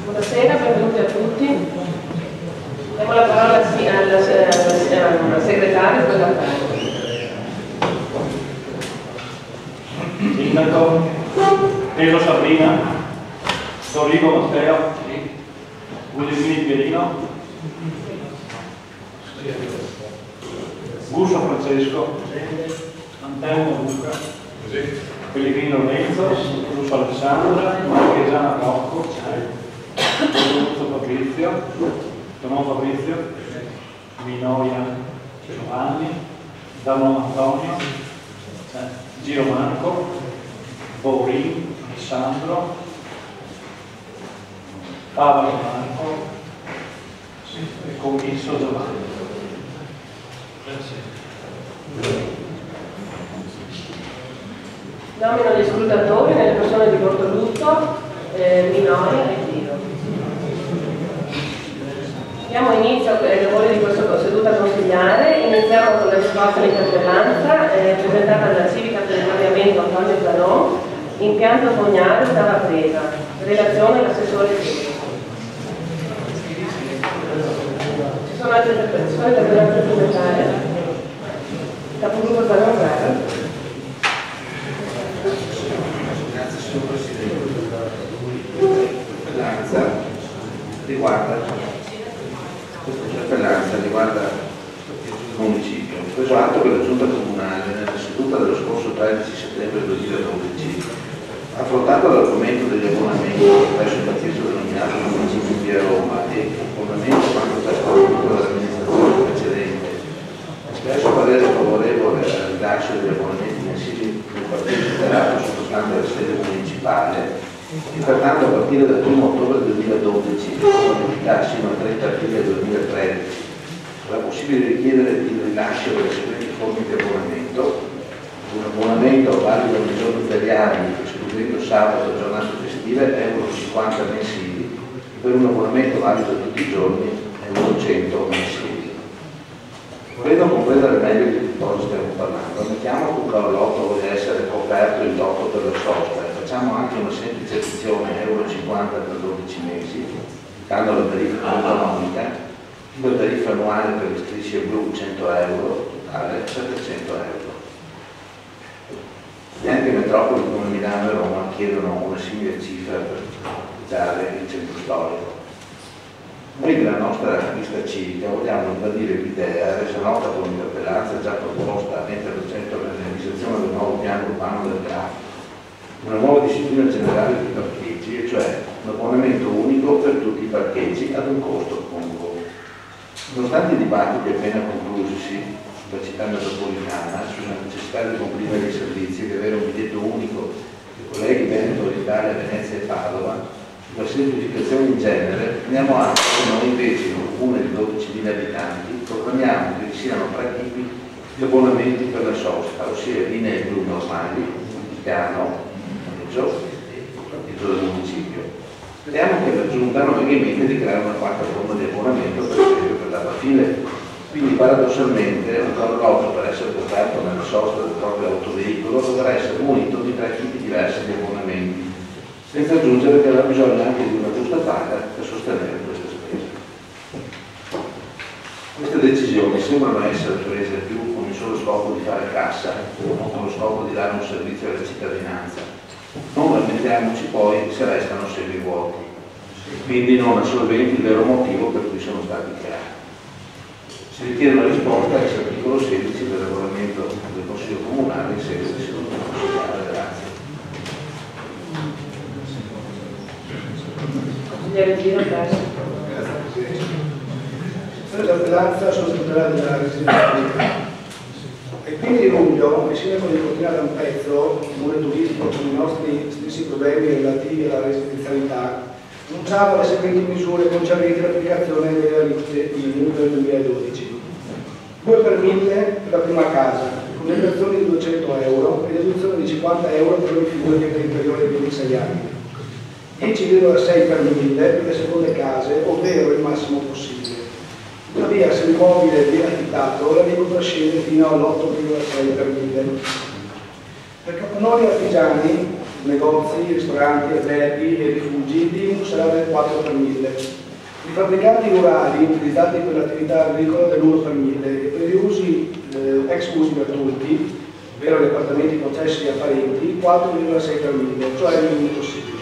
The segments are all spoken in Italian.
Buonasera, benvenuti a tutti. Diamo la parola al segretario per la Sindaco, Pedro Sabrina, Dorigo Matteo, Guglielmini Pierino, Busso Francesco, Antonio Luca, Pellegrino Lorenzo, Russo Alessandra, Marchesana Rocco, Fabrizio, Tonon Fabrizio, Minoia Giovanni, Dano Antonio, Giro Marco, Bourin, Alessandro, Paolo Marco e Commisso Giovanni. nomino gli scrutatori nelle persone di Bortoluzzo, Minoia e Giro. Diamo inizio ai lavori di questa seduta consigliare. Iniziamo con la risposta all'interpellanza presentata dalla civica per il cambiamento Antonio Zanon, impianto fognario stava presa. Relazione all'assessore Giro. Ci sono altre interpellazioni supplementari? Capogruppo Zanon Gara. Grazie signor Presidente. Questa interpellanza riguarda il municipio. Preso atto che la Giunta Comunale nella seduta dello scorso 13 settembre 2012 ha affrontato l'argomento degli abbonamenti presso il paziente denominato municipio di Roma e conformemente a quanto già stabilito dall'amministrazione precedente, ha espresso parere favorevole al rilascio degli abbonamenti mensili del parcheggio interato sottostante alla sede municipale e pertanto a partire dal 1 ottobre 2012 modificare sino al 30 aprile 2013 sarà possibile richiedere il rilascio delle seguenti forme di abbonamento: un abbonamento valido nei giorni feriali escludendo sabato e giornate festive €50 mensili, per un abbonamento valido tutti i giorni €100 mensili. Volendo comprendere meglio di che cosa stiamo parlando, mettiamo che un carrelotto voglia essere coperto in loco per la sosta e facciamo anche una semplice addizione €50 per 12 mesi, dando la tariffa economica, la tariffa annuale per le strisce blu €100, totale €700. Neanche metropoli come Milano e Roma chiedono una simile cifra per utilizzare il centro storico. Noi della nostra lista civica vogliamo ribadire l'idea, resa nota con un'interpellanza già proposta mentre progetto per la realizzazione del nuovo piano urbano del traffico, una nuova disciplina generale dei parcheggi, e cioè un abbonamento unico per tutti i parcheggi ad un costo congruo. Nonostante i dibattiti appena conclusisi sulla città metropolitana, sulla necessità di comprimere i servizi e di avere un biglietto unico che colleghi Veneto, Italia, Venezia e Padova, sulla semplificazione in genere, teniamo atto che noi invece in un comune di 12.000 abitanti proclamiamo che vi siano 3 tipi di abbonamenti per la sosta, ossia linee blu normali, il piano, il parcheggio del municipio. Speriamo che la Giunta non venga in mente di creare una 4ª forma di abbonamento, per esempio per la file. Quindi paradossalmente un carrelotto, per essere coperto nella sosta del proprio autoveicolo, dovrà essere munito di 3 tipi diversi di abbonamenti, senza aggiungere che avrà bisogno anche di una busta paga per sostenere queste spese. Queste decisioni sembrano essere prese più con il solo scopo di fare cassa, non con lo scopo di dare un servizio alla cittadinanza. Non lamentiamoci poi se restano semivuoti, quindi non assolventi il vero motivo per cui sono stati creati. Si richiede una risposta ex articolo 16 del regolamento del Consiglio Comunale in sede di seduta consigliare. Grazie. Consigliere Giro, grazie. Grazie Presidente. L'interpellanza sostituirà della Residenza e quindi luglio il sindaco di Cortina d'Ampezzo, comune turistico con i nostri stessi problemi relativi alla residenzialità, annunciava le seguenti misure concernenti l'applicazione delle aliquote IMU del 2012. 2 per 1000 per la prima casa, con detrazione di 200 euro e deduzione di 50 euro per ogni figlio di età inferiore ai 26 anni. 10,6 per 1000 per le seconde case, ovvero il massimo possibile. Tuttavia, se l'immobile viene affittato, l'aliquota scende fino all'8,6 per 1000. Per capannoni artigiani, negozi, ristoranti, alberghi e rifugi, l'IMU sarà del 4 per 1000. I fabbricati rurali utilizzati per l'attività agricola dell'1 per 1000 e per gli usi ex usi gratuiti, ovvero gli appartamenti concessi a parenti, 4,6 per 1000, cioè il minimo possibile.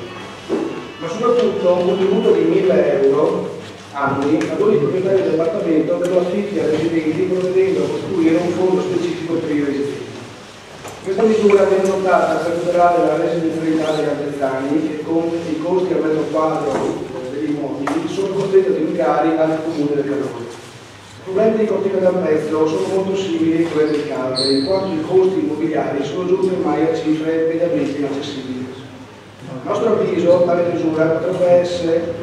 Ma soprattutto un contributo di 1000 euro annui ad ogni proprietario di appartamento per lo affitti ai residenti, provvedendo a costruire un fondo specifico per i residenti. Questa misura viene adottata per tutelare la residenzialità degli anziani che con i costi al metro quadro degli immobili sono costretti ad indicare altri comuni del canone. I problemi di Cortina d'Ampezzo sono molto simili a quelli del Calve, in quanto i costi immobiliari sono giunti ormai a cifre mediamente inaccessibili. A nostro avviso tale misura potrebbe essere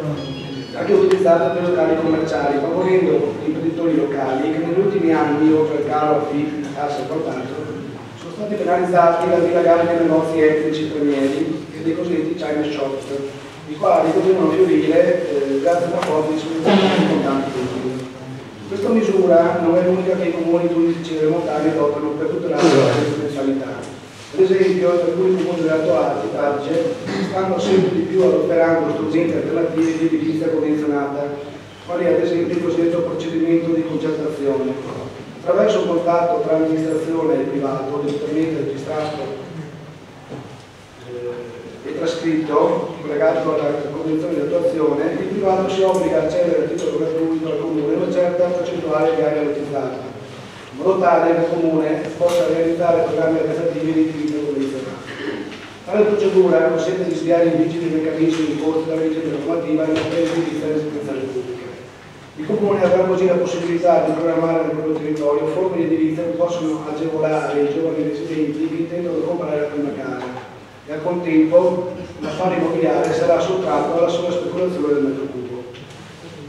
anche utilizzata per i locali commerciali, favorendo gli imprenditori locali che negli ultimi anni, oltre al caro affitti, tasse e quant'altro, sono stati penalizzati dal dilagare dei negozi etnici stranieri e dei cosiddetti China Shop, i quali continuano a fiorire grazie a una forte disponibilità di contanti pubblici. Questa misura non è l'unica che i comuni turistici delle montagne adottano per tutelare la residenzialità. Ad esempio, alcuni comuni dell'Alto Adige stanno sempre di più adoperando strumenti alternativi di edilizia convenzionata, quali ad esempio il cosiddetto procedimento di concertazione. Attraverso un contatto tra amministrazione e privato, debitamente registrato e trascritto, collegato alla convenzione di attuazione, il privato si obbliga a cedere a titolo gratuito al comune una certa percentuale di area utilizzata, in modo tale che il comune possa realizzare programmi organizzativi di utilizzo convenzionale. Tale procedura consente di sviare i vigili meccanismi imposti dalla legge normativa in materia di edilizia residenziale pubblica. Il comune avrà così la possibilità di programmare nel proprio territorio forme di edilizia che possono agevolare i giovani residenti che intendono comprare la prima casa e al contempo l'affare immobiliare sarà sottratto alla sola speculazione del metro cubo.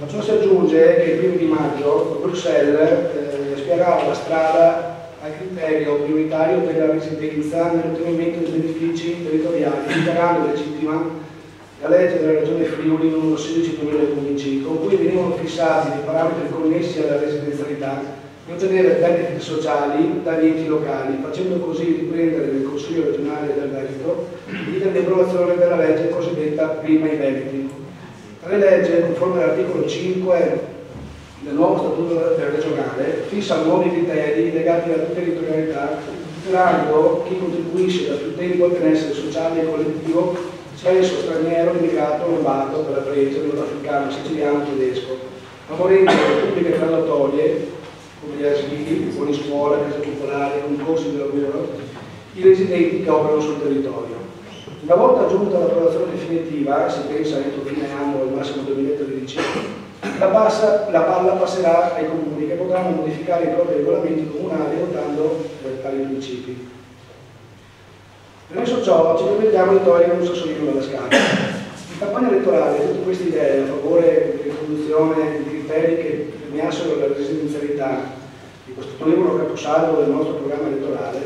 A ciò si aggiunge che il 1° di maggio Bruxelles spiegava la strada al criterio prioritario per la residenza nell'ottenimento dei benefici territoriali, dichiarando legittima la legge della Regione Friuli numero 16/2015, con cui venivano fissati dei parametri connessi alla residenzialità e ottenere benefit sociali dagli enti locali, facendo così riprendere nel Consiglio regionale del Veneto l'iter di approvazione della legge cosiddetta Prima i Veneti. Tale legge, conforme all'articolo 5 del nuovo statuto regionale, fissa nuovi criteri legati alla territorialità, tutelando chi contribuisce da più tempo al benessere sociale e collettivo, sia esso straniero, immigrato, rubato, per la Pregio, nordafricano, siciliano, tedesco, favorendo le pubbliche graduatorie, come gli asili, buoni scuola, case popolari, concorsi di lavoro, i residenti che operano sul territorio. Una volta giunta all'approvazione definitiva, si pensa entro fine anno al massimo 2013, la palla passerà ai comuni che potranno modificare i propri regolamenti comunali adottando tali principi. Premesso ciò, ci permettiamo di togliere un sassolino dalla scatola. In campagna elettorale tutte queste idee a favore dell'introduzione di criteri che premiassero la residenzialità, che costituivano un caposaldo del nostro programma elettorale,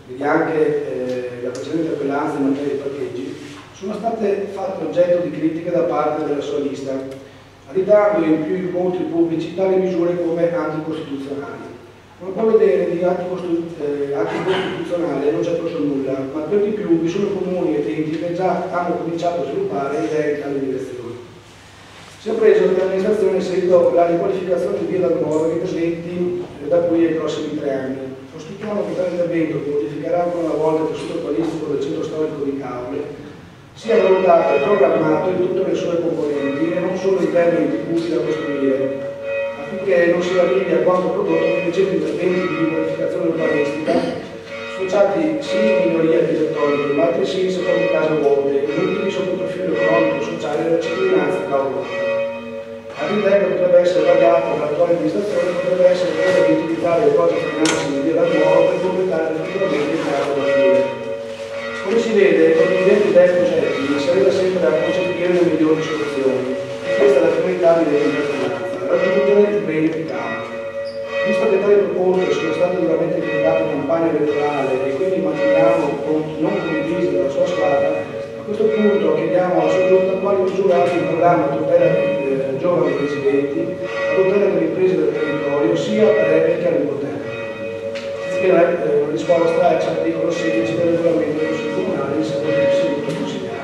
vedi anche la precedente interpellanza in materia di parcheggi, sono state fatte oggetto di critiche da parte della sua lista, additando in più incontri pubblici tali misure come anticostituzionali. Come può vedere, di anticostituzionale non c'è proprio nulla, ma per di più vi sono comuni e enti che già hanno cominciato a sviluppare idee in tale direzione. Si è preso dall'amministrazione in seguito la riqualificazione di Via dal Moro e interventi da qui ai prossimi 3 anni. Auspichiamo che tale intervento, che modificherà ancora una volta il tessuto urbanistico del centro storico di Caule, sia valutato e programmato in tutte le sue componenti e non solo in termini di punti da costruire, affinché non si arrivi a quanto prodotto di recenti interventi di riqualificazione urbanistica, sfociati sì in migliorie architettoniche, ma altresì in seconde case vuote, inutili sotto il profilo economico-sociale della cittadinanza caulosa. L'idea che potrebbe essere variata dall'attuale amministrazione potrebbe essere quella di utilizzare le cose finanziarie di via nuova per completare effettivamente il teatro da fine. Come si vede, con gli idee dei progetti si arriva sempre a concepire le migliori soluzioni, e questa è la finalità di interpellanza, raggiungere il bene più caro. Visto che tali proposte sono state duramente criticate in campagna elettorale e quindi immaginiamo non condivise dalla sua squadra, a questo punto chiediamo alla sua giunta quali misurati il programma a tutela dei giovani residenti, a tutela delle imprese del territorio, sia a breve che a lungo termine. La risposta ex articolo 16 del regolamento del Consiglio Comunale in seduta consigliare.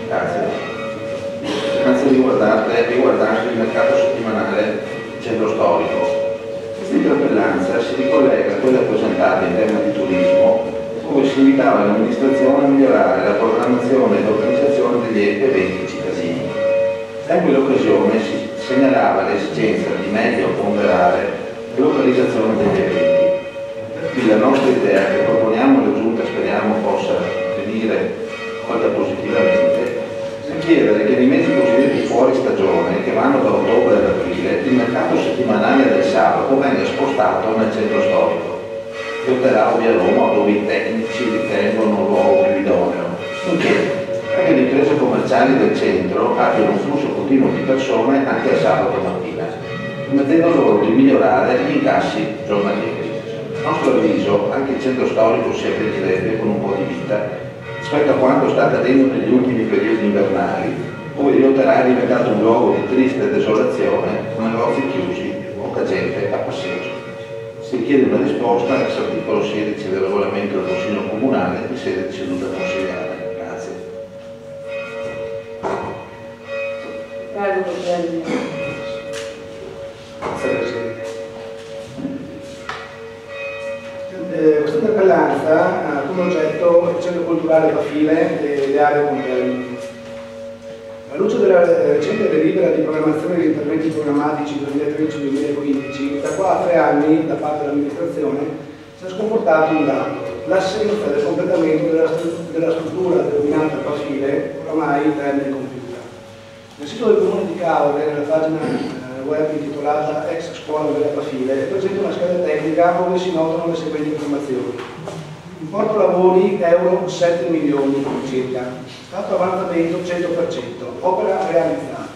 Grazie. Riguardante il mercato settimanale centro storico. Questa interpellanza si ricollega a quella presentata in tema di turismo, dove si invitava l'amministrazione a migliorare la programmazione e l'organizzazione degli eventi cittadini. Da quell'occasione si segnalava l'esigenza di meglio ponderare l'organizzazione degli eventi. Qui la nostra idea che proponiamo alla Giunta, speriamo possa venire colta positivamente, chiedere che nei mesi cosiddetti fuori stagione, che vanno da ottobre ad aprile, il mercato settimanale del sabato venga spostato nel centro storico, che otterrà via Roma, dove i tecnici ritengono un luogo più idoneo, nonché anche le imprese commerciali del centro abbiano un flusso continuo di persone anche a sabato mattina, permettendo loro di migliorare gli incassi giornalieri. A nostro avviso anche il centro storico si aprirebbe con un po' di vita rispetto a quanto sta accadendo negli ultimi periodi invernali, dove Rioterà è diventato un luogo di triste desolazione, con negozi chiusi, poca gente a passeggio. Si chiede una risposta all'articolo 16 del regolamento del Consiglio Comunale in sede di seduta consigliare. Grazie. Prego, Presidente. Grazie Presidente. Questa interpellanza ha come oggetto il centro culturale Pafile e le aree contermini. Alla luce della recente delibera di programmazione degli interventi programmatici 2013-2015, da qua a 3 anni da parte dell'amministrazione si è sconfortato un dato: l'assenza del completamento della struttura denominata Pafile, oramai termine compiuta. Nel sito del comune di Caore, nella pagina web intitolata Ex Scuola della Pafile, è presente una scheda tecnica dove si notano le seguenti informazioni. Importo lavori euro 7 milioni circa, stato avanzamento 100%, opera realizzata.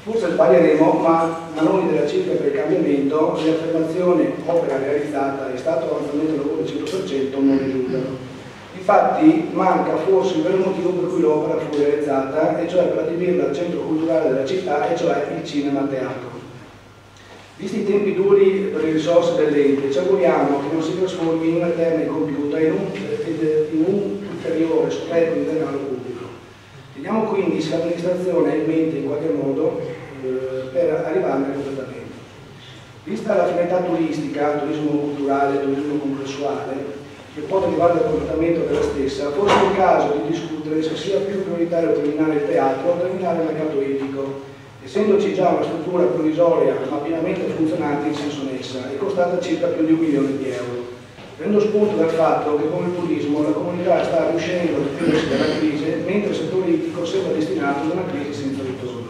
Forse sbaglieremo, ma a noi della cifra per il cambiamento le affermazioni opera realizzata e stato avanzamento lavori 100% non risultano. Infatti manca forse il vero motivo per cui l'opera fu realizzata, e cioè per adibirla al centro culturale della città, e cioè il cinema teatro. Visti i tempi duri per le risorse dell'ente, ci auguriamo che non si trasformi in una termine compiuta e in un ulteriore spreco di denaro pubblico. Vediamo quindi se l'amministrazione ha in mente in qualche modo per arrivare al completamento. Vista la finalità turistica, turismo culturale, turismo congressuale, che può derivare dal comportamento della stessa, forse è il caso di discutere se sia più prioritario terminare il teatro o terminare il mercato ittico, essendoci già una struttura provvisoria ma pienamente funzionante in senso nessa e costata circa più di 1 milione di euro. Prendo spunto dal fatto che con il turismo la comunità sta riuscendo a difendersi dalla crisi, mentre il settore ittico sembra destinato ad una crisi senza ritorno.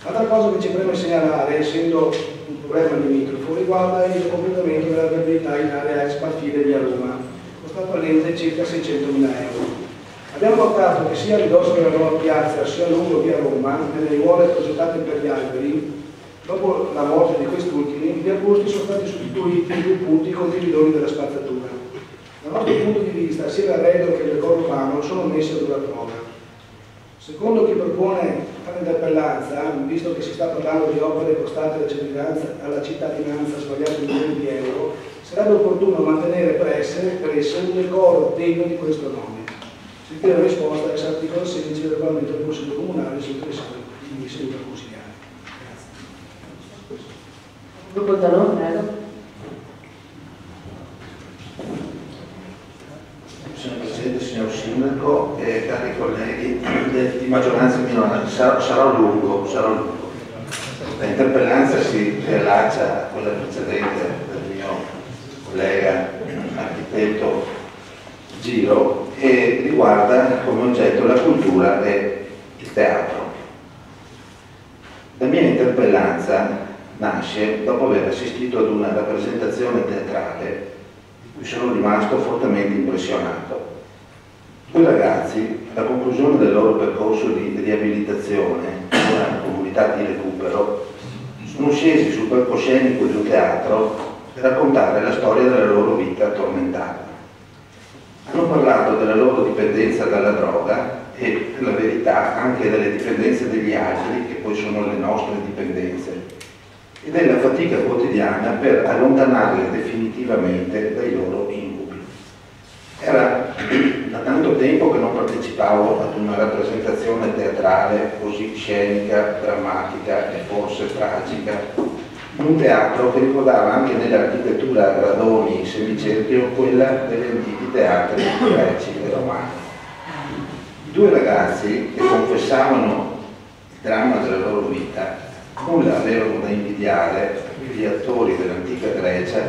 Altra cosa che ci preme segnalare, essendo un problema limitrofo, riguarda il completamento della viabilità in area ex Pafile via Roma, costato all'ente circa 600.000 euro. Abbiamo notato che sia a ridosso della nuova piazza sia lungo via Roma, nelle aiuole progettate per gli alberi, dopo la morte di quest'ultimi, gli arbusti sono stati sostituiti in 2 punti con dividoni della spazzatura. Dal nostro punto di vista, sia l'arredo che il decoro urbano sono messi a dura prova. Secondo chi propone tale interpellanza, visto che si sta parlando di opere costate alla cittadinanza svariati milioni di euro, sarebbe opportuno mantenere presso un decoro degno di questo nome. Sentire la risposta all'articolo 16 del regolamento del Consiglio Comunale sulle seduta consigliare. Grazie. Gruppo Zanon, prego. Signor Presidente, signor Sindaco e cari colleghi di maggioranza e minoranza, sarò lungo. L'interpellanza si riallaccia a quella precedente del mio collega architetto giro e riguarda come oggetto la cultura e il teatro. La mia interpellanza nasce dopo aver assistito ad una rappresentazione teatrale di cui sono rimasto fortemente impressionato. Due ragazzi, alla conclusione del loro percorso di riabilitazione in una comunità di recupero, sono scesi sul palcoscenico di un teatro per raccontare la storia della loro vita tormentata. Hanno parlato della loro dipendenza dalla droga e, per la verità, anche delle dipendenze degli altri, che poi sono le nostre dipendenze, e della fatica quotidiana per allontanarle definitivamente dai loro incubi. Era da tanto tempo che non partecipavo ad una rappresentazione teatrale così scenica, drammatica e forse tragica, in un teatro che ricordava anche nell'architettura radoni in semicerchio quella degli antichi teatri greci e romani. I due ragazzi che confessavano il dramma della loro vita nulla avevano da invidiare gli attori dell'antica Grecia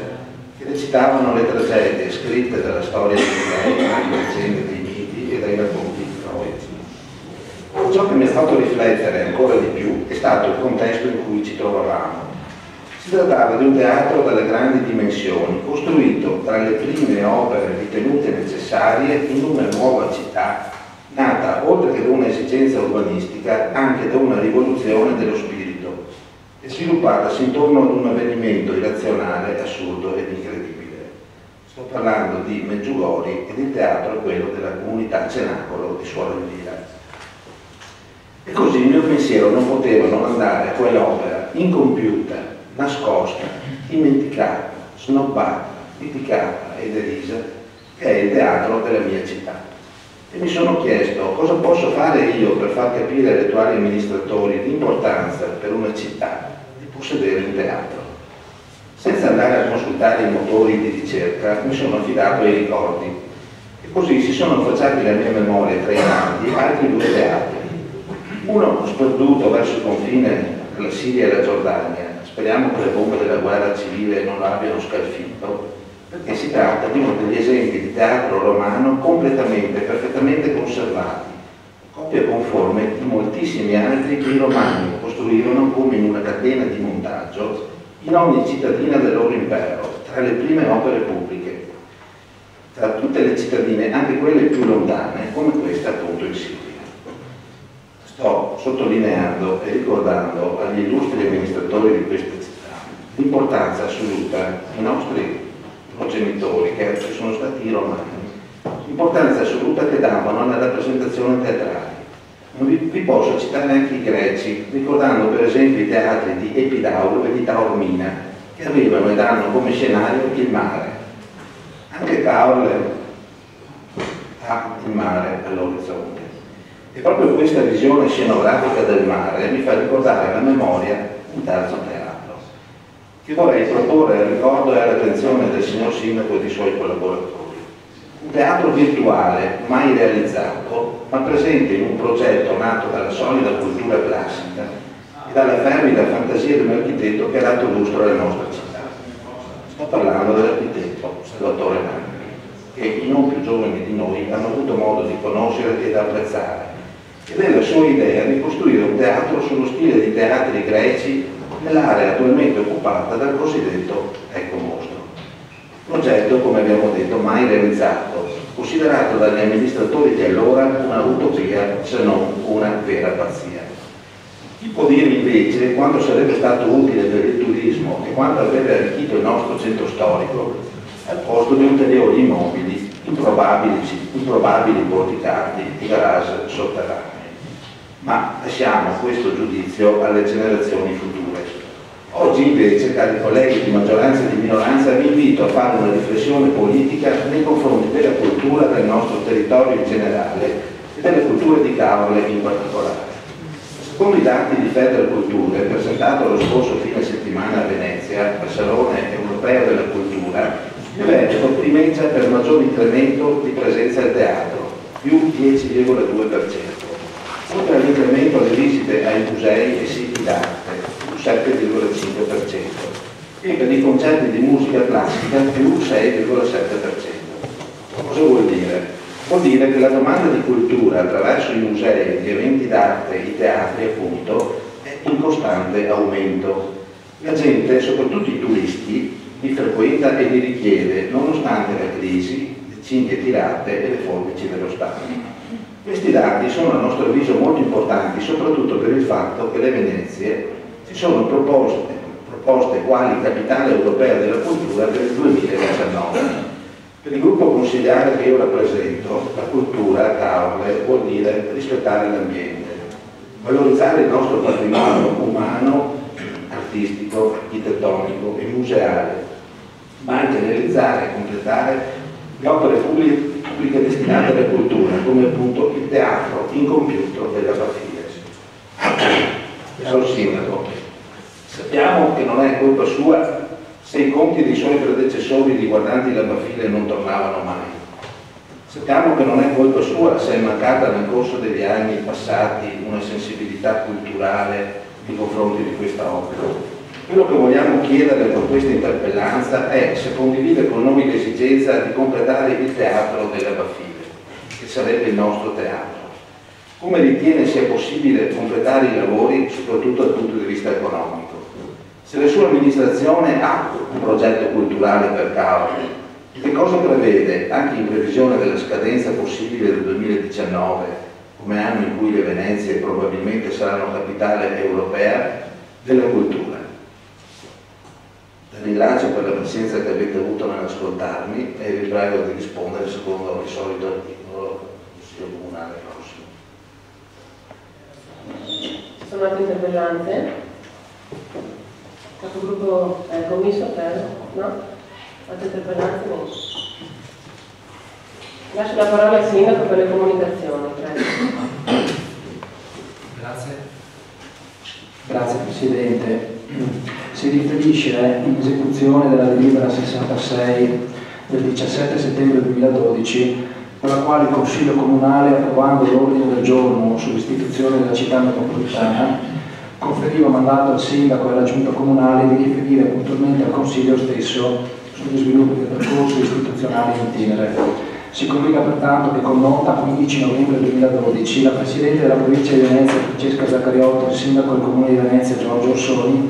che recitavano le tragedie scritte dalla storia dei Dei, dalle leggende dei miti e dai racconti di Troia. Ciò che mi ha fatto riflettere ancora di più è stato il contesto in cui ci trovavamo. Si trattava di un teatro dalle grandi dimensioni, costruito tra le prime opere ritenute necessarie in una nuova città, nata, oltre che da un'esigenza urbanistica, anche da una rivoluzione dello spirito, e sviluppatasi intorno ad un avvenimento irrazionale, assurdo ed incredibile. Sto parlando di Meggiugori ed il teatro è quello della comunità Cenacolo di Suolo Elvira. E così il mio pensiero non poteva non andare a quell'opera incompiuta, nascosta, dimenticata, snobbata, criticata e derisa, che è il teatro della mia città. E mi sono chiesto cosa posso fare io per far capire agli attuali amministratori l'importanza per una città di possedere un teatro. Senza andare a consultare i motori di ricerca, mi sono affidato ai ricordi e così si sono affacciati nella mia memoria tremanti altri due teatri. Uno sperduto verso il confine tra la Siria e la Giordania, speriamo che le bombe della guerra civile non l'abbiano scalfito, perché si tratta di uno degli esempi di teatro romano completamente, perfettamente conservati, copia conforme di moltissimi altri che i romani costruirono come in una catena di montaggio in ogni cittadina del loro impero, tra le prime opere pubbliche, tra tutte le cittadine, anche quelle più lontane, come questa appunto in Siria. Sto sottolineando e ricordando agli illustri amministratori di questa città l'importanza assoluta ai nostri progenitori, che sono stati i romani, l'importanza assoluta che davano alla rappresentazione teatrale. Non vi posso citare anche i greci, ricordando per esempio i teatri di Epidauro e di Taormina, che avevano ed hanno come scenario il mare. Anche Caorle ha il mare all'orizzonte. E proprio questa visione scenografica del mare mi fa ricordare alla memoria un terzo teatro, che vorrei proporre al ricordo e all'attenzione del signor Sindaco e dei suoi collaboratori. Un teatro virtuale, mai realizzato, ma presente in un progetto nato dalla solida cultura classica e dalla fervida fantasia di un architetto che ha dato lustro alla nostra città. Sto parlando dell'architetto Salvatore Manni, che i non più giovani di noi hanno avuto modo di conoscere ed apprezzare, ed è la sua idea di costruire un teatro sullo stile di teatri greci nell'area attualmente occupata dal cosiddetto Ecomostro. Progetto, come abbiamo detto, mai realizzato, considerato dagli amministratori di allora una utopia, se non una vera pazzia. Chi può dire invece quanto sarebbe stato utile per il turismo e quanto avrebbe arricchito il nostro centro storico al posto di ulteriori immobili improbabili porticati e garage sotterranei. Ma lasciamo questo giudizio alle generazioni future. Oggi invece, cari colleghi di maggioranza e di minoranza, vi invito a fare una riflessione politica nei confronti della cultura del nostro territorio in generale e delle culture di Caorle in particolare. Secondo i dati di Federculture, presentato lo scorso fine settimana a Venezia, al Salone Europeo della Cultura, il Veneto primeggia per maggior incremento di presenza al teatro, più 10,2%. Oltre all'incremento alle visite ai musei e siti d'arte, più 7,5%, e per i concerti di musica classica più 6,7%. Cosa vuol dire? Vuol dire che la domanda di cultura attraverso i musei, gli eventi d'arte, i teatri appunto, è in costante aumento. La gente, soprattutto i turisti, li frequenta e li richiede nonostante la crisi, le cinghie tirate e le forbici dello Stato. Questi dati sono a nostro avviso molto importanti, soprattutto per il fatto che le Venezie si sono proposte quali capitale europea della cultura per il 2019. Per il gruppo consigliare che io rappresento, la cultura a Caorle vuol dire rispettare l'ambiente, valorizzare il nostro patrimonio umano, artistico, architettonico e museale, ma anche realizzare e completare le opere pubbliche destinate alla cultura, come appunto il teatro incompiuto della Bafile. Signor Sindaco, sappiamo che non è colpa sua se i conti dei suoi predecessori riguardanti la Bafile non tornavano mai. Sappiamo che non è colpa sua se è mancata nel corso degli anni passati una sensibilità culturale nei confronti di questa opera. Quello che vogliamo chiedere con questa interpellanza è se condivide con noi l'esigenza di completare il teatro della Bafile, che sarebbe il nostro teatro. Come ritiene sia possibile completare i lavori, soprattutto dal punto di vista economico? Se la sua amministrazione ha un progetto culturale per Caorle, che cosa prevede, anche in previsione della scadenza possibile del 2019, come anno in cui le Venezie probabilmente saranno capitale europea della cultura? La ringrazio per la pazienza che avete avuto nell'ascoltarmi e vi prego di rispondere secondo il solito articolo del Consiglio Comunale prossimo. Ci sono altre interpellanze? Capogruppo commisso, prego? No? Altre interpellanze? No. Lascio la parola al Sindaco per le comunicazioni, prego. Grazie Presidente. Si riferisce in esecuzione della delibera 66 del 17 settembre 2012, con la quale il Consiglio Comunale, approvando l'ordine del giorno sull'istituzione della città metropolitana, conferiva mandato al Sindaco e alla Giunta Comunale di riferire puntualmente al Consiglio stesso sugli sviluppi del percorso istituzionale in itinere. Si comunica pertanto che con nota 15 novembre 2012 la Presidente della Provincia di Venezia Francesca Zaccariotti e il Sindaco del Comune di Venezia Giorgio Orsoni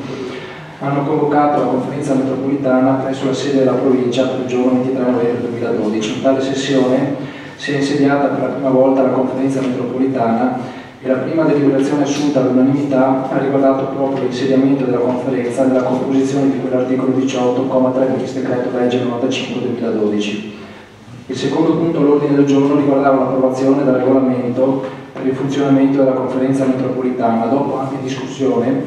hanno convocato la conferenza metropolitana presso la sede della provincia per il giorno 23 novembre 2012. In tale sessione si è insediata per la prima volta la conferenza metropolitana e la prima deliberazione assunta all'unanimità ha riguardato proprio l'insediamento della conferenza nella composizione di quell'articolo 18,3 del decreto legge 95 2012. Il secondo punto all'ordine del giorno riguardava l'approvazione del regolamento per il funzionamento della conferenza metropolitana. Dopo ampia discussione,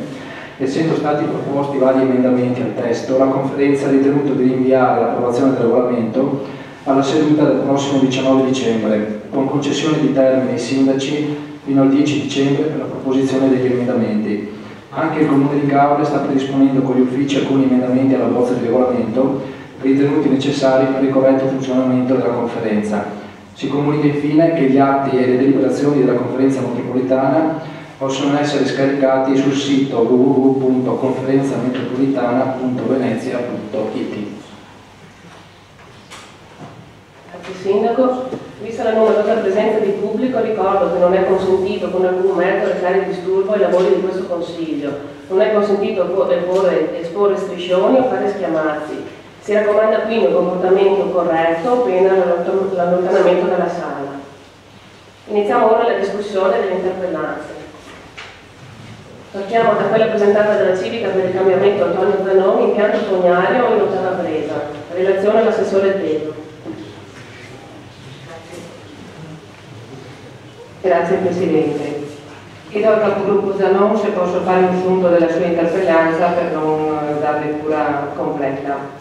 essendo stati proposti vari emendamenti al testo, la conferenza ha ritenuto di rinviare l'approvazione del regolamento alla seduta del prossimo 19 dicembre, con concessione di termine ai sindaci fino al 10 dicembre per la proposizione degli emendamenti. Anche il Comune di Caorle sta predisponendo con gli uffici alcuni emendamenti alla bozza di regolamento ritenuti necessari per il corretto funzionamento della conferenza. Si comunica infine che gli atti e le deliberazioni della conferenza metropolitana possono essere scaricati sul sito www.conferenzametropolitana.venezia.it. Grazie Sindaco. Vista la numerosa presenza di pubblico, ricordo che non è consentito con alcun mezzo recare disturbo ai lavori di questo Consiglio. Non è consentito esporre striscioni o fare schiamazzi. Si raccomanda quindi un comportamento corretto, pena l'allontanamento dalla sala. Iniziamo ora la discussione delle interpellanze. Partiamo da quella presentata dalla Civica per il Cambiamento Antonio Zanoni, impianto fognario in ottava presa. Relazione all'assessore Dedo. Grazie Presidente. Chiedo al capogruppo Zanon se posso fare un sunto della sua interpellanza per non dar lettura completa.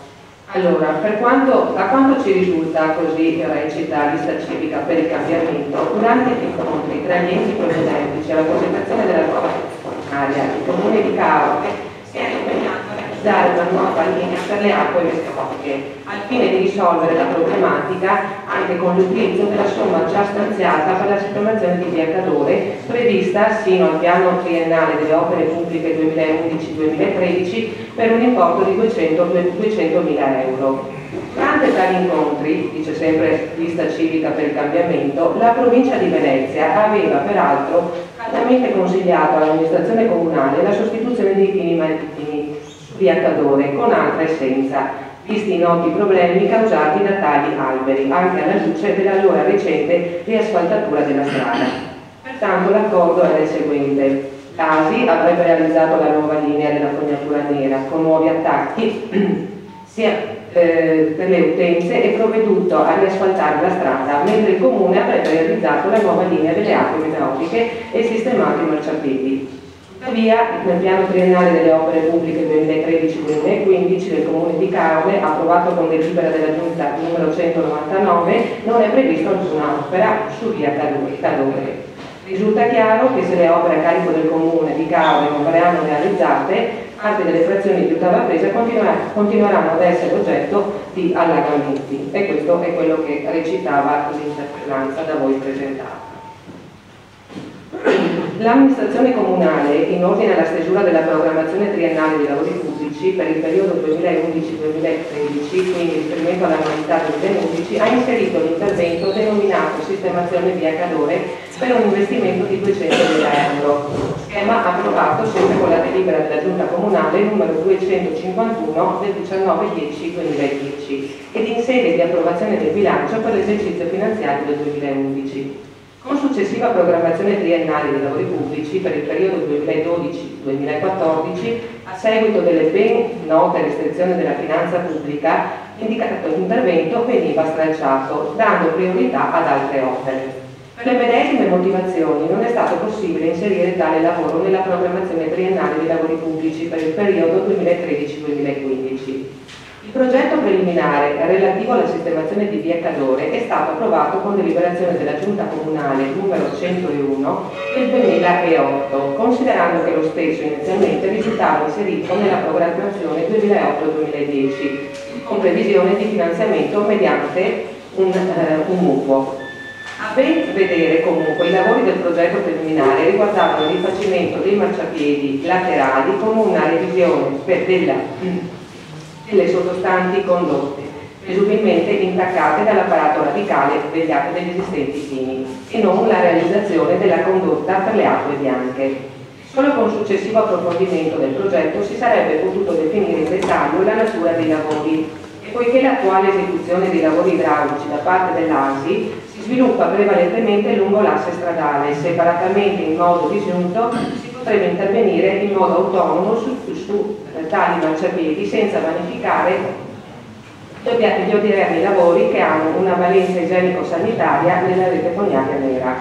Allora, a quanto ci risulta, così recita lista civica per il cambiamento, durante gli incontri tra gli enti propedeutici alla presentazione della nuova funzionaria, il Comune di Caorle si è impegnato a realizzare una nuova linea per le acque meteoriche, al fine di risolvere la problematica anche con l'utilizzo della somma già stanziata per la sistemazione di via Cadore, prevista sino al piano triennale delle opere pubbliche 2011-2013 per un importo di 200.000 euro. Durante tali incontri, dice sempre Lista Civica per il Cambiamento, la provincia di Venezia aveva peraltro caldamente consigliato all'amministrazione comunale la sostituzione dei pini marittimi su via Cadore con altra essenza, visti i noti problemi causati da tali alberi, anche alla luce dell'allora recente riasfaltatura della strada. Pertanto l'accordo era il seguente. L'ASI avrebbe realizzato la nuova linea della fognatura nera con nuovi attacchi sia per le utenze e provveduto a riasfaltare la strada, mentre il Comune avrebbe realizzato la nuova linea delle acque meteoriche e sistemato i marciapiedi. Tuttavia, nel piano triennale delle opere pubbliche 2013-2015 del Comune di Caorle, approvato con delibera della Giunta numero 199, non è prevista alcuna opera su via Cadore. Risulta chiaro che se le opere a carico del Comune di Caorle non verranno realizzate, parte delle frazioni di Ottava Presa continueranno ad essere oggetto di allagamenti, e questo è quello che recitava l'interpellanza da voi presentata. L'amministrazione comunale, in ordine alla stesura della programmazione triennale dei lavori pubblici per il periodo 2011-2013, quindi riferimento all'annualità 2011, ha inserito l'intervento denominato Sistemazione via Cadore per un investimento di 200.000 euro, schema approvato sempre con la delibera della Giunta Comunale numero 251 del 19/10/2010 ed in sede di approvazione del bilancio per l'esercizio finanziario del 2011. Con successiva programmazione triennale dei lavori pubblici per il periodo 2012-2014, a seguito delle ben note restrizioni della finanza pubblica, l'indicato intervento veniva stralciato, dando priorità ad altre opere. Per le medesime motivazioni non è stato possibile inserire tale lavoro nella programmazione triennale dei lavori pubblici per il periodo 2013-2015. Il progetto preliminare relativo alla sistemazione di via Cadore è stato approvato con deliberazione della Giunta Comunale numero 101 del 2008, considerando che lo stesso inizialmente risultava inserito nella programmazione 2008-2010, con previsione di finanziamento mediante un mutuo. A ben vedere comunque i lavori del progetto preliminare riguardavano il rifacimento dei marciapiedi laterali con una revisione delle sottostanti condotte, presumibilmente intaccate dall'apparato radicale degli esistenti pini, e non la realizzazione della condotta per le acque bianche. Solo con successivo approfondimento del progetto si sarebbe potuto definire in dettaglio la natura dei lavori, e poiché l'attuale esecuzione dei lavori idraulici da parte dell'ASI si sviluppa prevalentemente lungo l'asse stradale, separatamente in modo disgiunto si potrebbe intervenire in modo autonomo su tali marciapiedi senza vanificare gli odierni lavori che hanno una valenza igienico-sanitaria nella rete fognaria nera.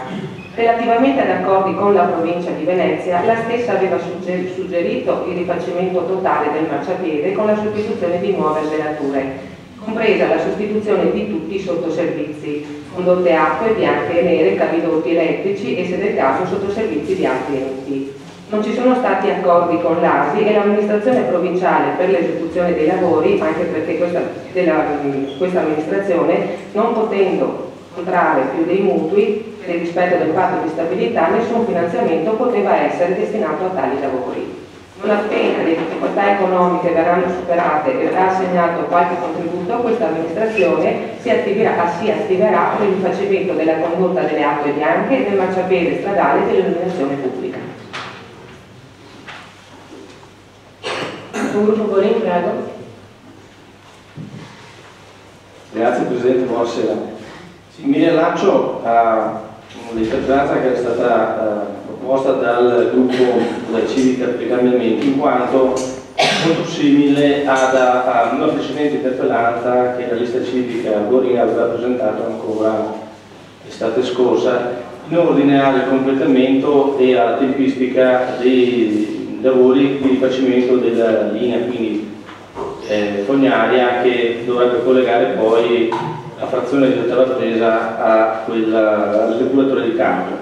Relativamente ad accordi con la provincia di Venezia, la stessa aveva suggerito il rifacimento totale del marciapiede con la sostituzione di nuove alveolature, compresa la sostituzione di tutti i sottoservizi, condotte acque bianche e nere, cavidotti elettrici e, se del caso, sottoservizi di altri enti. Non ci sono stati accordi con l'ASI e l'amministrazione provinciale per l'esecuzione dei lavori, anche perché questa amministrazione, non potendo contrarre più dei mutui per il rispetto del patto di stabilità, nessun finanziamento poteva essere destinato a tali lavori. Non appena le difficoltà economiche verranno superate e verrà assegnato qualche contributo, questa amministrazione si attiverà per il rifacimento della condotta delle acque bianche e del marciapiede stradale dell'illuminazione pubblica. Un gruppo Bonin, prego. Grazie Presidente, buonasera. Mi riallaccio a un'interpellanza che è stata proposta dal gruppo della Civica per il Cambiamento, in quanto molto simile a una precedente interpellanza che la Lista Civica Goring aveva presentato ancora l'estate scorsa, in ordine al completamento e alla tempistica dei lavori di rifacimento della linea, quindi fognaria, che dovrebbe collegare poi la frazione di Ottava Presa a quella al depuratore di Campo.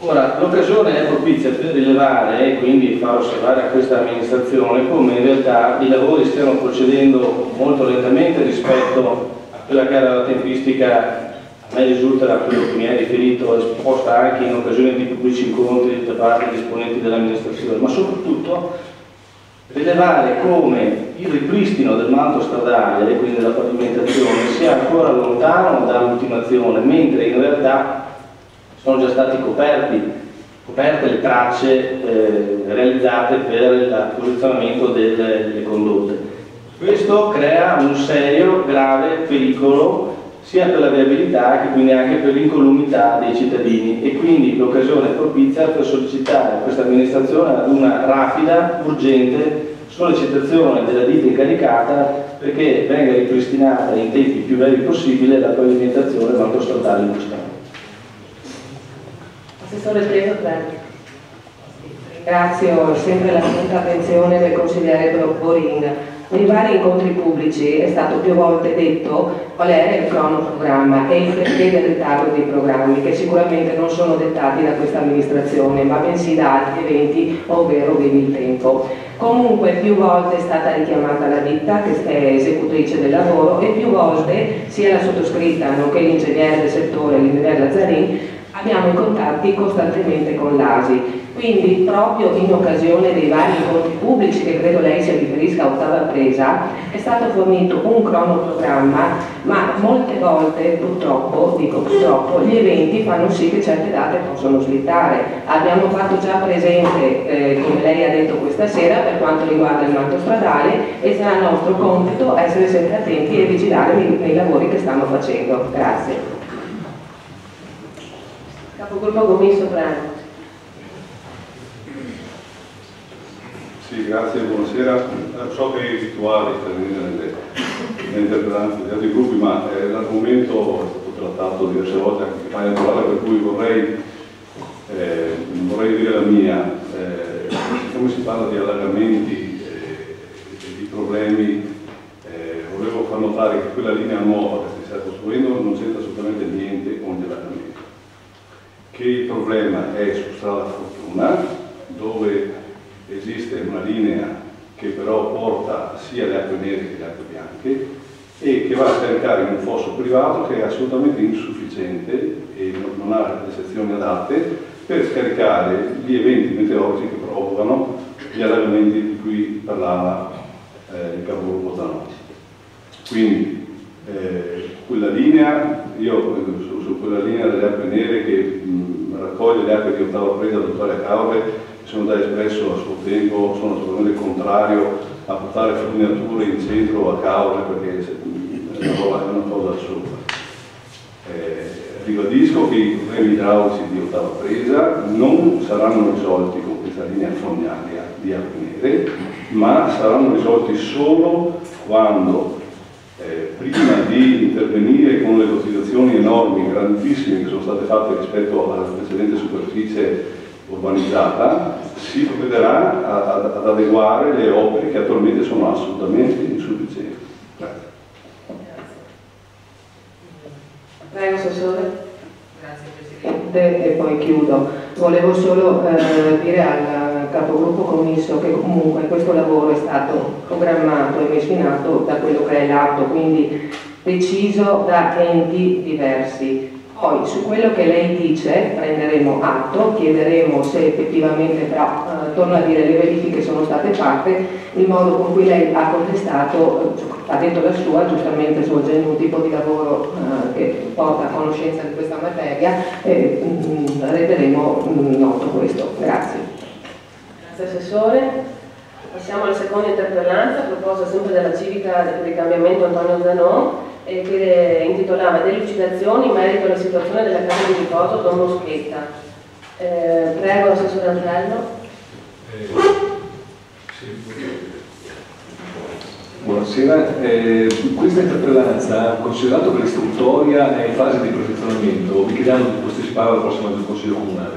Ora, l'occasione è propizia per rilevare e quindi far osservare a questa amministrazione come in realtà i lavori stiano procedendo molto lentamente rispetto a quella che era la tempistica. A me risulta da quello che mi hai riferito esposta anche in occasione di pubblici incontri da parte degli esponenti dell'amministrazione, ma soprattutto rilevare come il ripristino del manto stradale e quindi della pavimentazione sia ancora lontano dall'ultimazione, mentre in realtà sono già stati coperte le tracce realizzate per il posizionamento delle condotte. Questo crea un serio, grave pericolo sia per la viabilità che quindi anche per l'incolumità dei cittadini, e quindi l'occasione è propizia per sollecitare a questa amministrazione ad una rapida, urgente sollecitazione della ditta incaricata perché venga ripristinata in tempi più brevi possibile la pavimentazione autostradale in quest'anno. Assessore Prieto, prego. Ringrazio sempre la pronta attenzione del consigliere Borin. Nei vari incontri pubblici è stato più volte detto qual era il cronoprogramma e il perché del ritardo dei programmi, che sicuramente non sono dettati da questa amministrazione, ma bensì da altri eventi, ovvero vivi il tempo. Comunque più volte è stata richiamata la ditta che è esecutrice del lavoro e più volte sia la sottoscritta nonché l'ingegnere del settore, l'ingegnere Lazzarin, abbiamo i contatti costantemente con l'ASI. Quindi proprio in occasione dei vari incontri pubblici, che credo lei si riferisca a ottava presa, è stato fornito un cronoprogramma, ma molte volte purtroppo, dico purtroppo, gli eventi fanno sì che certe date possono slittare. Abbiamo fatto già presente, come lei ha detto questa sera, per quanto riguarda il manto stradale, e sarà nostro compito essere sempre attenti e vigilare nei lavori che stanno facendo. Grazie. Capogruppo Gomisso, prego. Sì, grazie, buonasera. So che è rituale intervenire nelle interpellanze degli altri gruppi, ma l'argomento è stato trattato diverse volte anche in campagna elettorale, per cui vorrei dire la mia. Siccome si parla di allagamenti e di problemi, volevo far notare che quella linea nuova che si sta costruendo non c'entra assolutamente niente con gli allagamenti. Che il problema è su strada Fortuna, dove esiste una linea che però porta sia le acque nere che le acque bianche e che va a scaricare in un fosso privato che è assolutamente insufficiente e non ha le sezioni adatte per scaricare gli eventi meteorologici che provocano gli allagamenti di cui parlava il capogruppo Zanoni. Quindi quella linea, io su quella linea delle acque nere che raccoglie le acque di ottava presa da Vittoria Caure, sono già espresso a suo tempo, sono assolutamente contrario a portare fognature in centro a Caore perché è una cosa assurda. Ribadisco che i problemi idraulici di ottava presa non saranno risolti con questa linea fognaria di acque nere, ma saranno risolti solo quando prima di intervenire con le lottizzazioni enormi, grandissime che sono state fatte rispetto alla precedente superficie urbanizzata, si provvederà ad adeguare le opere che attualmente sono assolutamente insufficienti. Grazie. Prego, Assessore. Grazie Presidente, e poi chiudo. Volevo solo dire al capogruppo commisso che comunque questo lavoro è stato programmato e messo in atto da quello che è l'atto, quindi deciso da enti diversi. Poi su quello che lei dice prenderemo atto, chiederemo se effettivamente, però torno a dire, le verifiche sono state fatte, il modo con cui lei ha contestato, ha detto la sua, giustamente svolgendo un tipo di lavoro che porta a conoscenza di questa materia, e renderemo noto questo. Grazie. Grazie Assessore. Passiamo alla seconda interpellanza, proposta sempre dalla Civica del Ricambiamento Antonio Zanon, che è intitolata Delucidazioni in merito alla situazione della casa di riposo Don Moschetta. Prego, Assessore Angello. Buonasera, questa interpellanza, considerato che l'istruttoria è in fase di perfezionamento, vi chiediamo di partecipare alla prossima del Consiglio Comunale,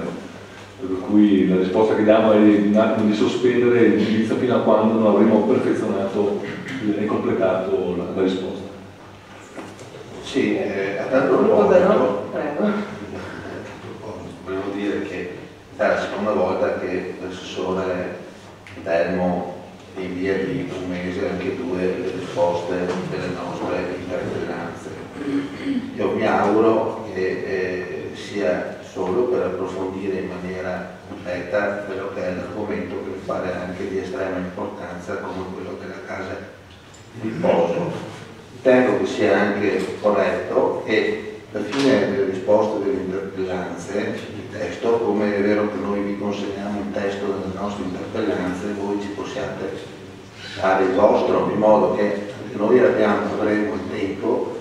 per cui la risposta che diamo è un attimo di sospendere il giudizio fino a quando non avremo perfezionato e completato la risposta. Sì, a tal proposito volevo dire che è la seconda volta che l'assessore Telmo invia di un mese anche due le risposte delle nostre interpellanze. Io mi auguro che sia solo per approfondire in maniera completa quello che è l'argomento che mi pare anche di estrema importanza come quello della casa di riposo. Ritengo che sia anche corretto che alla fine delle risposte delle interpellanze, il testo, come è vero che noi vi consegniamo il testo delle nostre interpellanze, voi ci possiate dare il vostro, in modo che noi avremo il tempo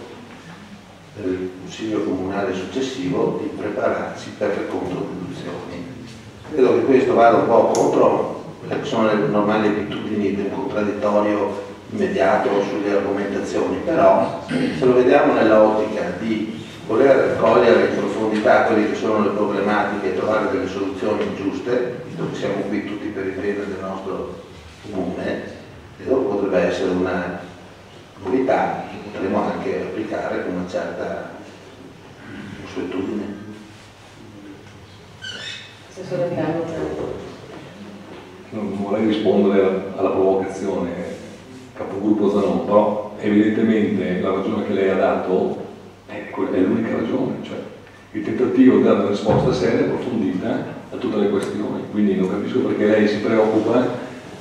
per il Consiglio Comunale successivo di prepararci per le controproduzioni. Credo che questo vada un po' contro quelle che sono le normali abitudini del contraddittorio immediato sulle argomentazioni, però se lo vediamo nell'ottica di voler raccogliere in profondità quelle che sono le problematiche e trovare delle soluzioni giuste, visto che siamo qui tutti per il bene del nostro comune, credo potrebbe essere una novità che potremo anche applicare con una certa consuetudine. Non vorrei rispondere alla provocazione, capogruppo Zanon, però evidentemente la ragione che lei ha dato è l'unica ragione, cioè il tentativo di dare una risposta seria e approfondita a tutte le questioni, quindi non capisco perché lei si preoccupa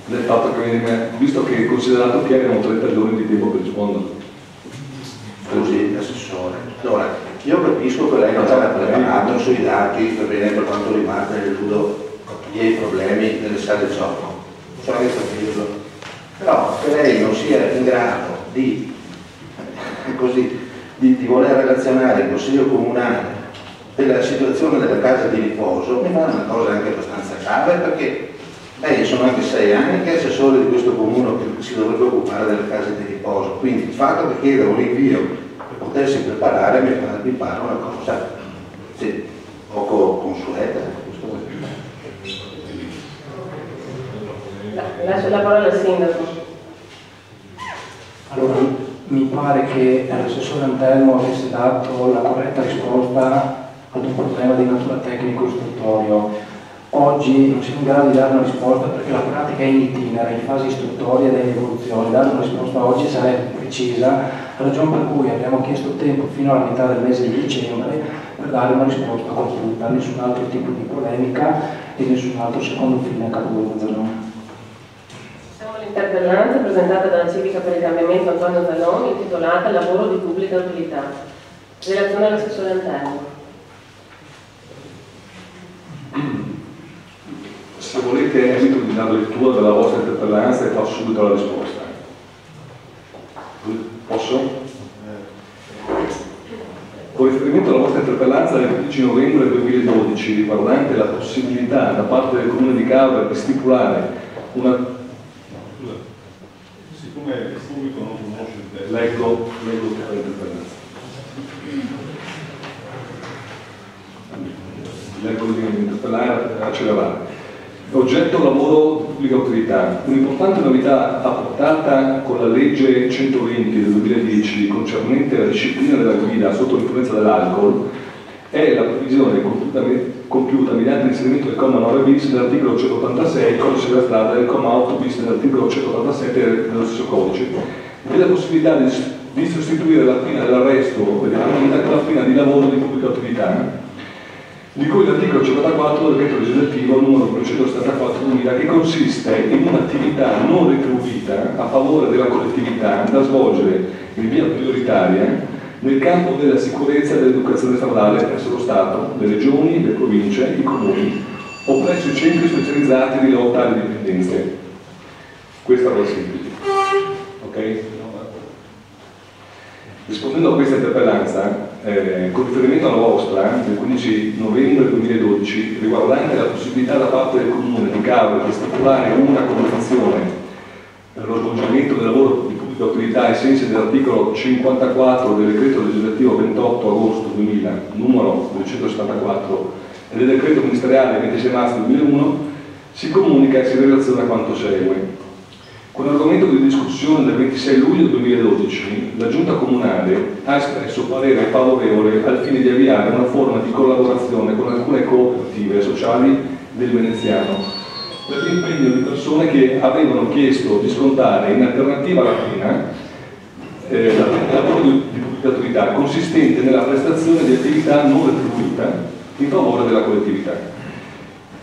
del fatto che viene, visto che è considerato che abbiamo 30 giorni di tempo per rispondere. Così, assessore. Allora, io capisco che lei non era preparato sui dati per quanto riguarda il ludo e i problemi delle sale gioco, so che capirlo, però che lei non sia in grado di voler relazionare il Consiglio Comunale della situazione della casa di riposo mi fa una cosa anche abbastanza grave, perché lei sono anche 6 anni che è assessore di questo comune che si dovrebbe occupare delle case di riposo, quindi il fatto che chieda un rinvio per potersi preparare mi pare una cosa poco consueta. Lascio la parola al sindaco. Allora, mi pare che l'assessore Antelmo avesse dato la corretta risposta ad un problema di natura tecnico-istruttorio. Oggi non siamo in grado di dare una risposta perché la pratica è in itinere, in fase istruttoria ed è in evoluzione. Dare una risposta oggi sarebbe precisa, ragione per cui abbiamo chiesto tempo fino alla metà del mese di dicembre per dare una risposta completa, nessun altro tipo di polemica e nessun altro secondo fine a capogruppo Zanon. L'interpellanza presentata dalla Civica per il Cambiamento Antonio Zanon, intitolata Lavoro di pubblica utilità. Relazione all'assessore Antelmo. Se volete evito di dare lettura della vostra interpellanza e faccio subito la risposta. Posso? Con riferimento alla vostra interpellanza del 15 novembre 2012 riguardante la possibilità da parte del Comune di Cavia di stipulare una... Siccome il pubblico non conosce il testo. Leggo tutta l'interpellanza. Leggo l'interpellare accelerare. Oggetto lavoro di pubblica utilità. Un'importante novità apportata con la legge 120 del 2010 concernente la disciplina della guida sotto l'influenza dell'alcol è la previsione compiuta mediante l'inserimento del comma 9 bis dell'articolo 186 codice della strada e del comma 8 bis dell'articolo 187 dello stesso codice, della possibilità di sostituire la pena dell'arresto e della penalità con la pena di lavoro di pubblica utilità, di cui l'articolo 54 del decreto legislativo numero 274/2000, che consiste in un'attività non retribuita a favore della collettività da svolgere in via prioritaria nel campo della sicurezza e dell'educazione stradale presso lo Stato, le regioni, le province, i comuni o presso i centri specializzati di lotta alle dipendenze. Questa è la sintesi. Ok? Rispondendo a questa interpellanza, con riferimento alla vostra del 15 novembre 2012 riguardante la possibilità da parte del Comune di Cavia di stipulare una convenzione per lo svolgimento del lavoro di pubblica utilità ai sensi dell'articolo 54 del decreto legislativo 28 agosto 2000 numero 274 e del decreto ministeriale 26 marzo 2001, si comunica e si relaziona a quanto segue. Con l'argomento di discussione del 26 luglio 2012, la Giunta Comunale ha espresso parere favorevole al fine di avviare una forma di collaborazione con alcune cooperative sociali del veneziano per l'impegno di persone che avevano chiesto di scontare in alternativa alla pena la pena di lavoro di pubblica autorità consistente nella prestazione di attività non retribuita in favore della collettività.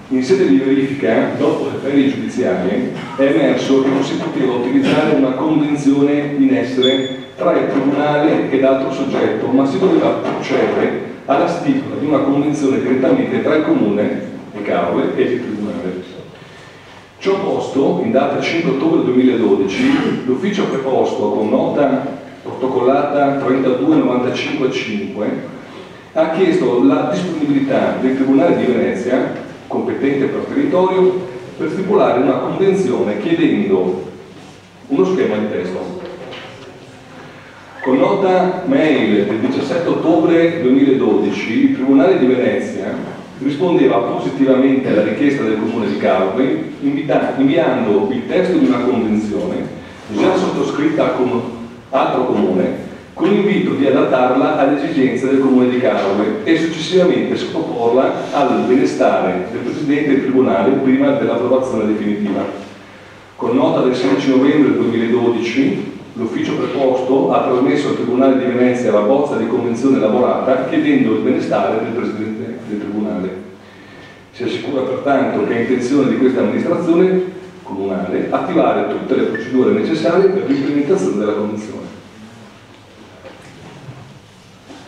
In sede di verifica, dopo le ferie giudiziarie, è emerso che non si poteva utilizzare una convenzione in essere tra il Tribunale ed altro soggetto, ma si doveva procedere alla stipula di una convenzione direttamente tra il Comune di Caorle e il Tribunale. Ciò posto, in data 5 ottobre 2012, l'ufficio preposto con nota protocollata 32955 ha chiesto la disponibilità del Tribunale di Venezia, competente per territorio, per stipulare una convenzione chiedendo uno schema di testo. Con nota mail del 17 ottobre 2012, il Tribunale di Venezia rispondeva positivamente alla richiesta del Comune di Caorle, inviando il testo di una convenzione già sottoscritta con altro comune, con l'invito di adattarla alle esigenze del Comune di Caorle e successivamente sottoporla al benestare del Presidente del Tribunale prima dell'approvazione definitiva. Con nota del 16 novembre 2012, l'ufficio preposto ha trasmesso al Tribunale di Venezia la bozza di convenzione elaborata chiedendo il benestare del Presidente del Tribunale. Si assicura pertanto che è intenzione di questa amministrazione comunale attivare tutte le procedure necessarie per l'implementazione della convenzione.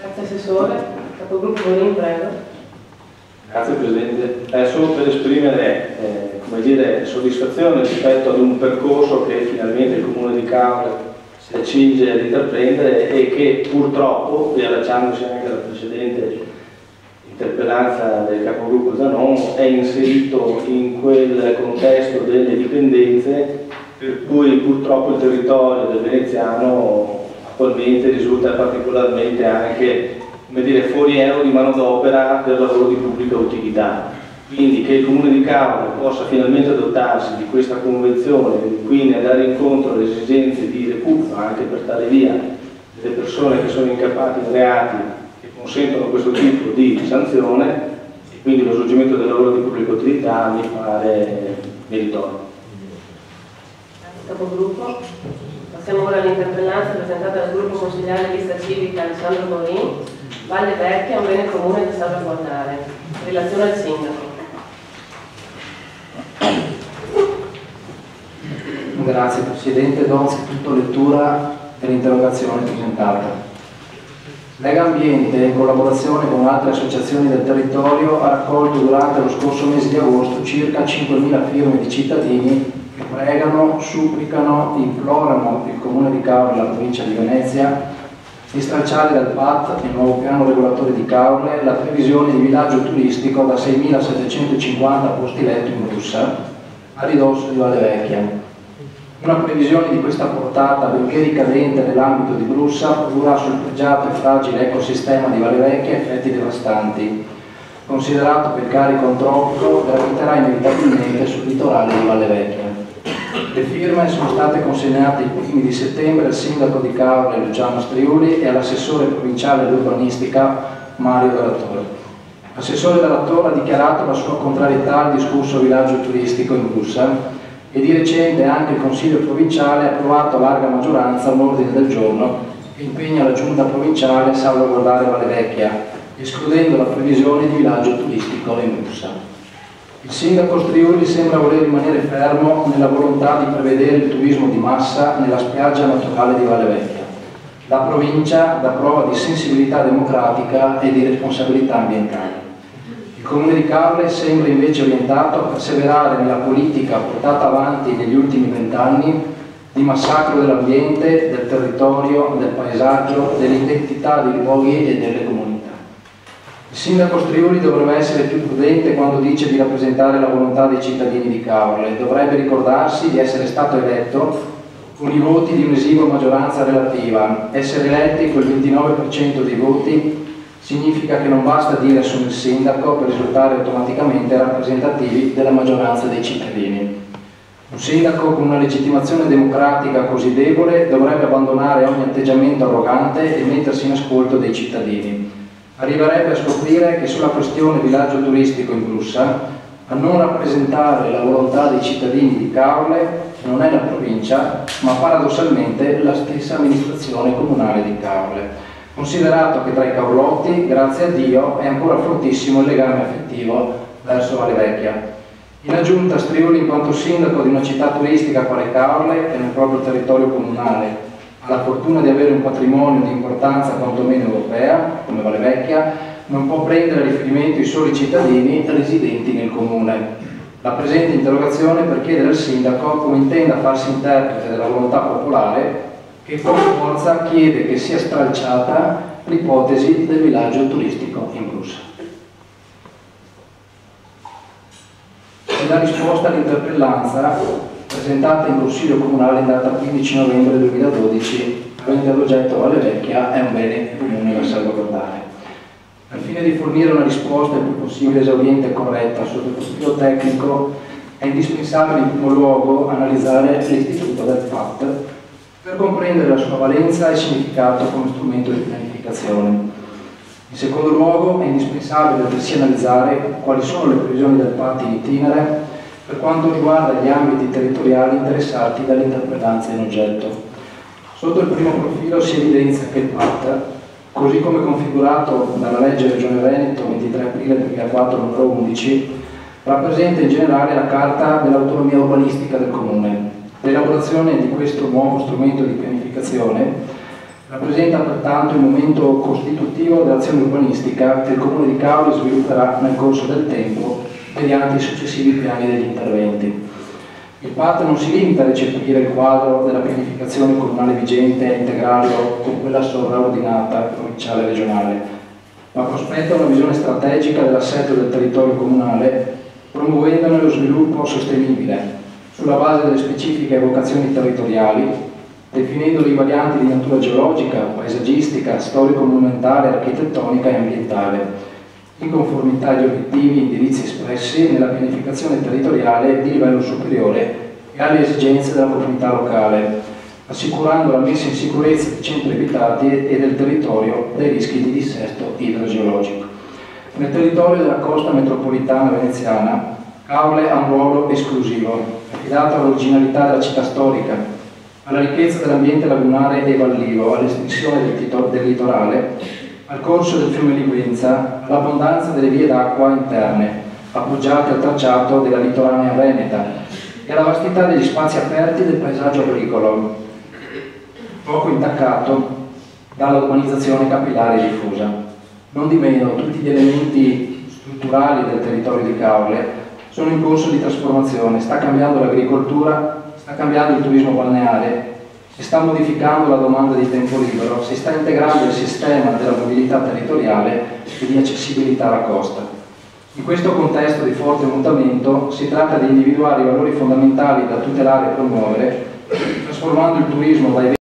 Grazie Assessore. Capogruppo Bonin, prego. Grazie Presidente. Solo per esprimere come dire, soddisfazione rispetto ad un percorso che finalmente il Comune di Caorle si accinge ad intraprendere e che purtroppo, riallacciandosi anche alla precedente interpellanza del capogruppo Zanon, è inserito in quel contesto delle dipendenze per cui purtroppo il territorio del veneziano attualmente risulta particolarmente anche, come dire, foriero di manodopera per lavoro di pubblica utilità. Quindi che il Comune di Caorle possa finalmente dotarsi di questa convenzione e quindi andare incontro alle esigenze di recupero anche per tale via delle persone che sono incappate in reati che consentono questo tipo di sanzione e quindi lo svolgimento del lavoro di pubblica utilità mi pare meritorio. Grazie Capogruppo. Passiamo ora all'interpellanza presentata dal gruppo consigliare lista civica Alessandro Bonin, Valle Vecchia, un bene comune da salvaguardare. Relazione al Sindaco. Grazie Presidente, do anzitutto lettura dell'interrogazione presentata. Lega Ambiente, in collaborazione con altre associazioni del territorio, ha raccolto durante lo scorso mese di agosto circa 5.000 firme di cittadini che pregano, supplicano, implorano il Comune di Caorle e la provincia di Venezia di stralciare dal PAT, il nuovo piano regolatore di Caorle, la previsione di villaggio turistico da 6.750 posti letto in Brussa, a ridosso di Valle Vecchia. Una previsione di questa portata, benché ricadente nell'ambito di Brussa, produrrà sul pregiato e fragile ecosistema di Valle Vecchia effetti devastanti, considerato che il carico antropico graviterà inevitabilmente sul litorale di Valle Vecchia. Le firme sono state consegnate i primi di settembre al sindaco di Caorle Luciano Striuli e all'assessore provinciale all'urbanistica Mario Dalla Torre. L'assessore Dalla Torre ha dichiarato la sua contrarietà al discusso villaggio turistico in Brussa e di recente anche il Consiglio provinciale ha approvato a larga maggioranza un ordine del giorno che impegna la Giunta provinciale a salvaguardare Valle Vecchia, escludendo la previsione di villaggio turistico in Brussa. Il sindaco Striuli sembra voler rimanere fermo nella volontà di prevedere il turismo di massa nella spiaggia naturale di Valle Vecchia. La provincia dà prova di sensibilità democratica e di responsabilità ambientale. Il Comune di Caorle sembra invece orientato a perseverare nella politica portata avanti negli ultimi 20 anni di massacro dell'ambiente, del territorio, del paesaggio, dell'identità dei luoghi e delle comunità. Il sindaco Striuli dovrebbe essere più prudente quando dice di rappresentare la volontà dei cittadini di Caorle. Dovrebbe ricordarsi di essere stato eletto con i voti di un'esigua maggioranza relativa. Essere eletti col 29% dei voti significa che non basta dire sono il sindaco per risultare automaticamente rappresentativi della maggioranza dei cittadini. Un sindaco con una legittimazione democratica così debole dovrebbe abbandonare ogni atteggiamento arrogante e mettersi in ascolto dei cittadini. Arriverebbe a scoprire che sulla questione villaggio turistico in Brussa a non rappresentare la volontà dei cittadini di Caorle non è la provincia, ma paradossalmente la stessa amministrazione comunale di Caorle, considerato che tra i caorlotti, grazie a Dio, è ancora fortissimo il legame affettivo verso Valle Vecchia. In aggiunta, Striuli, in quanto sindaco di una città turistica quale Caorle e nel proprio territorio comunale, ha la fortuna di avere un patrimonio di importanza quantomeno europea, come Valle Vecchia, non può prendere a riferimento i soli cittadini residenti nel comune. La presente interrogazione per chiedere al sindaco come intenda farsi interprete della volontà popolare che con forza chiede che sia stralciata l'ipotesi del villaggio turistico in Brussa. La risposta all'interpellanza presentata in Consiglio Comunale in data 15 novembre 2012, avente ad oggetto Valle Vecchia, è un bene comune da salvaguardare. Al fine di fornire una risposta il più possibile esauriente e corretta sotto il profilo tecnico, è indispensabile in primo luogo analizzare l'istituto del PAT per comprendere la sua valenza e significato come strumento di pianificazione. In secondo luogo è indispensabile altresì analizzare quali sono le previsioni del PAT in itinere per quanto riguarda gli ambiti territoriali interessati dall'interpellanza in oggetto. Sotto il primo profilo si evidenzia che il PAT, così come configurato dalla legge Regione Veneto 23 aprile 2004 numero 11, rappresenta in generale la carta dell'autonomia urbanistica del Comune. L'elaborazione di questo nuovo strumento di pianificazione rappresenta pertanto il momento costitutivo dell'azione urbanistica che il Comune di Caorle svilupperà nel corso del tempo mediante i successivi piani degli interventi. Il PAT non si limita a recepire il quadro della pianificazione comunale vigente e integrarlo con quella sovraordinata provinciale e regionale, ma prospetta una visione strategica dell'assetto del territorio comunale, promuovendone lo sviluppo sostenibile sulla base delle specifiche vocazioni territoriali, definendo le varianti di natura geologica, paesaggistica, storico-monumentale, architettonica e ambientale, in conformità agli obiettivi e indirizzi espressi nella pianificazione territoriale di livello superiore e alle esigenze della comunità locale, assicurando la messa in sicurezza dei centri abitati e del territorio dai rischi di dissesto idrogeologico. Nel territorio della costa metropolitana veneziana, Caorle ha un ruolo esclusivo, affidato all'originalità della città storica, alla ricchezza dell'ambiente lagunare e vallivo, all'estensione del litorale, al corso del fiume Liguenza, all'abbondanza delle vie d'acqua interne, appoggiate al tracciato della litoranea veneta e alla vastità degli spazi aperti del paesaggio agricolo, poco intaccato dalla urbanizzazione capillare e diffusa. Non di meno, tutti gli elementi strutturali del territorio di Caorle sono in corso di trasformazione, sta cambiando l'agricoltura, sta cambiando il turismo balneare, si sta modificando la domanda di tempo libero, si sta integrando il sistema della mobilità territoriale e di accessibilità alla costa. In questo contesto di forte mutamento si tratta di individuare i valori fondamentali da tutelare e promuovere, trasformando il turismo da